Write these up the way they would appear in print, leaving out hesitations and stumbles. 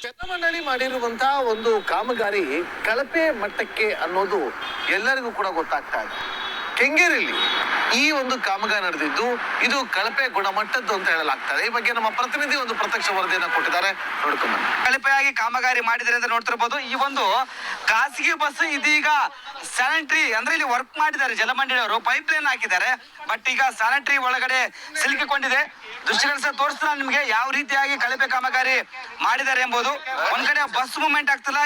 ಜಲಮಂಡಳಿ ಮಾಡಿರುವಂತಹ ಒಂದು ಕಾಮಗಾರಿ ಕಳಪೆ ಮಟ್ಟಕ್ಕೆ ಅನ್ನೋದು ಎಲ್ಲರಿಗೂ ಕೂಡ ಗೊತ್ತಾಗ್ತಾ ಇದೆ. ಕೆಂಗೇರಿಯಲ್ಲಿ ಈ ಒಂದು ಕಾಮಗಾರಿ ನಡೆದಿದ್ದು ಇದು ಕಳಪೆ ಗುಣಮಟ್ಟದ್ದು ಅಂತ ಹೇಳಲಾಗ್ತದೆ. ಈ ಬಗ್ಗೆ ನಮ್ಮ ಪ್ರತಿನಿಧಿ ಒಂದು ಪ್ರತ್ಯಕ್ಷ ವರದಿಯನ್ನು ಕೊಟ್ಟಿದ್ದಾರೆ, ನೋಡ್ಕೊಂಡು ಕಳಪೆಯಾಗಿ ಕಾಮಗಾರಿ ಮಾಡಿದರೆ ಅಂತ ನೋಡ್ತಿರ್ಬೋದು. ಈ ಒಂದು ಖಾಸಗಿ ಬಸ್ ಇದೀಗ ಸ್ಯಾನಿಟರಿ ಅಂದ್ರೆ ಇಲ್ಲಿ ವರ್ಕ್ ಮಾಡಿದ್ದಾರೆ ಜಲಮಂಡಳಿ ಅವರು, ಪೈಪ್ ಲೈನ್ ಹಾಕಿದ್ದಾರೆ. ಬಟ್ ಈಗ ಸ್ಯಾನಿಟರಿ ಒಳಗಡೆ ಸಿಲುಕಿಕೊಂಡಿದೆ. ದೃಶ್ಯಗಳು ಸಹ ತೋರಿಸ್ತಾರೆ ನಿಮಗೆ ಯಾವ ರೀತಿಯಾಗಿ ಕಳಪೆ ಕಾಮಗಾರಿ ಮಾಡಿದ್ದಾರೆ ಎಂಬುದು. ಒಂದ್ ಕಡೆ ಬಸ್ ಮೂವ್ಮೆಂಟ್ ಆಗ್ತಿಲ್ಲ,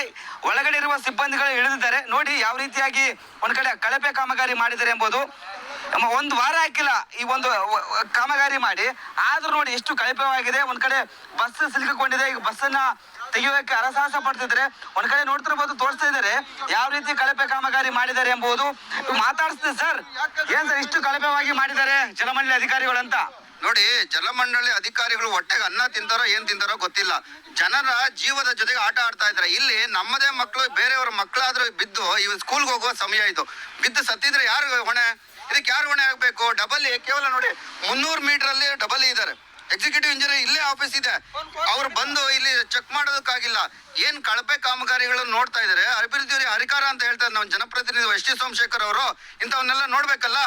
ಒಳಗಡೆ ಇರುವ ಸಿಬ್ಬಂದಿಗಳು ಇಳಿದಿದ್ದಾರೆ. ನೋಡಿ ಯಾವ ರೀತಿಯಾಗಿ ಒಂದ್ ಕಡೆ ಕಳಪೆ ಕಾಮಗಾರಿ ಮಾಡಿದ್ದಾರೆ ಎಂಬುದು. ಒಂದು ವಾರ ಹಾಕಿಲ್ಲ ಈ ಒಂದು ಕಾಮಗಾರಿ ಮಾಡಿ, ಆದ್ರೂ ನೋಡಿ ಎಷ್ಟು ಕಳಪೆವಾಗಿದೆ. ಒಂದ್ ಕಡೆ ಬಸ್ ಸಿಲುಕಿಕೊಂಡಿದೆ. ಈಗ ಬಸ್ಸನ್ನ ತೆಗೆಯೋಕೆ ಹರಸಾಹಸ ಪಡ್ತಿದ್ರೆ, ಒಂದ್ ಕಡೆ ನೋಡ್ತಿರ್ಬೋದು, ತೋರಿಸ್ತಾ ಇದ್ದಾರೆ ಯಾವ ರೀತಿ ಕಳಪೆ ಕಾಮಗಾರಿ ಮಾಡಿದ್ದಾರೆ ಎಂಬುದು. ಮಾತಾಡಿಸ್ತೀವಿ ಸರ್, ಏನ್ ಸರ್ ಇಷ್ಟು ಕಳಪೆವಾಗಿ ಮಾಡಿದ್ದಾರೆ ಜಲಮಂಡಳಿ ಅಧಿಕಾರಿಗಳು ಅಂತ? ನೋಡಿ, ಜಲಮಂಡಳಿ ಅಧಿಕಾರಿಗಳು ಹೊಟ್ಟೆಗೆ ಅನ್ನ ತಿಂತಾರೋ ಏನ್ ತಿಂತಾರೋ ಗೊತ್ತಿಲ್ಲ. ಜನರ ಜೀವದ ಜೊತೆಗೆ ಆಟ ಆಡ್ತಾ ಇದ್ದಾರೆ. ಇಲ್ಲಿ ನಮ್ಮದೇ ಮಕ್ಕಳು ಬೇರೆಯವರ ಮಕ್ಕಳಾದ್ರೂ ಬಿದ್ದು ಇವ್ ಸ್ಕೂಲ್ಗೆ ಹೋಗುವ ಸಮಯ ಇದು. ಬಿದ್ದು ಸತ್ತಿದ್ರೆ ಯಾರು ಹೊಣೆ? ಇದಕ್ಕೆ ಯಾರು ಹೊಣೆ ಆಗ್ಬೇಕು? ಡಬಲ್ ಕೇವಲ ನೋಡಿ 300 ಮೀಟರ್ ಅಲ್ಲಿ ಡಬಲ್ ಇದ್ದಾರೆ. ಎಕ್ಸಿಕ್ಯೂಟಿವ್ ಇಂಜಿನಿಯರ್ ಇಲ್ಲೇ ಆಫೀಸ್ ಇದೆ, ಅವ್ರು ಬಂದು ಇಲ್ಲಿ ಚೆಕ್ ಮಾಡೋದಕ್ಕಾಗಿಲ್ಲ. ಏನ್ ಕಳಪೆ ಕಾಮಗಾರಿಗಳನ್ನು ನೋಡ್ತಾ ಇದಾರೆ. ಅಭಿವೃದ್ಧಿ ಅಧಿಕಾರ ಅಂತ ಹೇಳ್ತಾರೆ ನಮ್ಮ ಜನಪ್ರತಿನಿಧಿ ಎಸ್ ಟಿ ಸೋಮಶೇಖರ್ ಅವರು. ಇಂಥವನ್ನೆಲ್ಲ ನೋಡ್ಬೇಕಲ್ಲ.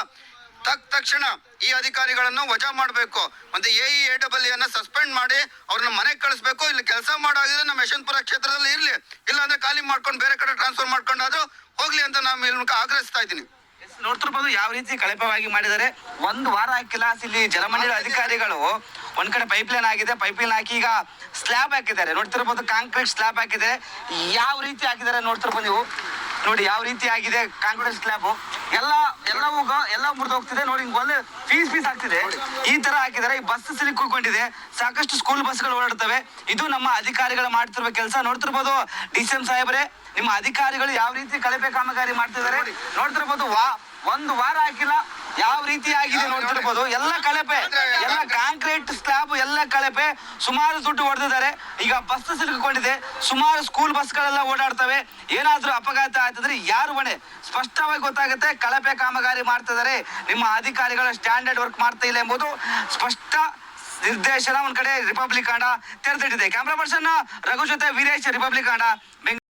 ತಕ್ಷಣ ಈ ಅಧಿಕಾರಿಗಳನ್ನು ವಜಾ ಮಾಡಬೇಕು. ಮತ್ತೆ AEAEE ಅನ್ನ ಸಸ್ಪೆಂಡ್ ಮಾಡಿ ಅವ್ರನ್ನ ಮನೆಗೆ ಕಳಿಸ್ಬೇಕು. ಇಲ್ಲಿ ಕೆಲಸ ಮಾಡೋದಿದ್ರೆ ನಮ್ಮ ಯಶವಂತಪುರ ಕ್ಷೇತ್ರದಲ್ಲಿ ಇರ್ಲಿ, ಇಲ್ಲ ಅಂದ್ರೆ ಖಾಲಿ ಮಾಡ್ಕೊಂಡು ಬೇರೆ ಕಡೆ ಟ್ರಾನ್ಸ್ಫರ್ ಮಾಡ್ಕೊಂಡಾದ್ರೂ ಹೋಗ್ಲಿ ಅಂತ ನಾನು ಇಲ್ಲಿ ಆಗ್ರಹಿಸ್ತಾ ಇದ್ದೀನಿ. ನೋಡ್ತಿರ್ಬೋದು ಯಾವ ರೀತಿ ಕಳಪೆವಾಗಿ ಮಾಡಿದ್ದಾರೆ. ಒಂದು ವಾರ ಹಾಕಿಲ್ಲ ಇಲ್ಲಿ ಜಲಮಂಡಳಿ ಅಧಿಕಾರಿಗಳು. ಒಂದ್ ಕಡೆ ಪೈಪ್ ಲೈನ್ ಆಗಿದೆ, ಪೈಪ್ ಲೈನ್ ಹಾಕಿ ಈಗ ಸ್ಲ್ಯಾಬ್ ಹಾಕಿದ್ದಾರೆ. ನೋಡ್ತಿರ್ಬೋದು ಕಾಂಕ್ರೀಟ್ ಸ್ಲ್ಯಾಬ್ ಹಾಕಿದೆ. ಯಾವ ರೀತಿ ಹಾಕಿದ್ದಾರೆ ನೋಡ್ತಿರ್ಬೋದು ನೀವು. ನೋಡಿ ಯಾವ ರೀತಿ ಆಗಿದೆ ಕಾಂಕ್ರೀಟ್ ಸ್ಲ್ಯಾಬ್. ಎಲ್ಲ ಮುರಿದು ಹೋಗ್ತಿದೆ. ನೋಡಿ ಒಂದು ಪೀಸ್ ಆಗ್ತಿದೆ. ಈ ತರ ಹಾಕಿದ್ದಾರೆ. ಈ ಬಸ್ ಸಿಲುಕಿಕೊಂಡಿದೆ. ಸಾಕಷ್ಟು ಸ್ಕೂಲ್ ಬಸ್ಗಳು ಓಡಾಡ್ತವೆ. ಇದು ನಮ್ಮ ಅಧಿಕಾರಿಗಳು ಮಾಡ್ತಿರುವ ಕೆಲಸ. ನೋಡ್ತಿರ್ಬೋದು DCM ಸಾಹೇಬ್ರೆ, ನಿಮ್ಮ ಅಧಿಕಾರಿಗಳು ಯಾವ ರೀತಿ ಕಳಪೆ ಕಾಮಗಾರಿ ಮಾಡ್ತಿದ್ದಾರೆ ನೋಡ್ತಿರ್ಬೋದು. ಒಂದು ವಾರ ಹಾಕಿಲ್ಲ ಯಾವ ರೀತಿ ಆಗಿದೆ ನೋಡ್ತಿರ್ಬೋದು. ಎಲ್ಲ ಕಳಪೆ, ಎಲ್ಲ ಕಾಂಕ್ರೀಟ್ ಸ್ಲ್ಯಾಬ್ ಎಲ್ಲ ಕಳಪೆ. ಸುಮಾರು ದುಡ್ಡು ಹೊಡೆದಿದ್ದಾರೆ. ಈಗ ಬಸ್ ಸಿಲುಕಿಕೊಂಡಿದೆ. ಸುಮಾರು ಸ್ಕೂಲ್ ಬಸ್ಗಳೆಲ್ಲ ಓಡಾಡ್ತವೆ. ಏನಾದ್ರೂ ಅಪಘಾತ ಆಯ್ತಂದ್ರೆ ಯಾರು ಹೊಣೆ? ಸ್ಪಷ್ಟವಾಗಿ ಗೊತ್ತಾಗುತ್ತೆ ಕಳಪೆ ಕಾಮಗಾರಿ ಮಾಡ್ತಿದ್ದಾರೆ. ನಿಮ್ಮ ಅಧಿಕಾರಿಗಳು ಸ್ಟ್ಯಾಂಡರ್ಡ್ ವರ್ಕ್ ಮಾಡ್ತಾ ಇಲ್ಲ ಎಂಬುದು ಸ್ಪಷ್ಟ ನಿರ್ದೇಶನ ಒಂದ್ ಕಡೆ ರಿಪಬ್ಲಿಕ್ ಕನ್ನಡ ತೆರೆದಿಟ್ಟಿದೆ. ಕ್ಯಾಮ್ರಾ ಪರ್ಸನ್ ರಘು ಜೊತೆ ವೀರೇಶ್, ರಿಪಬ್ಲಿಕ್ ಕನ್ನಡ, ಬೆಂಗಳೂರು.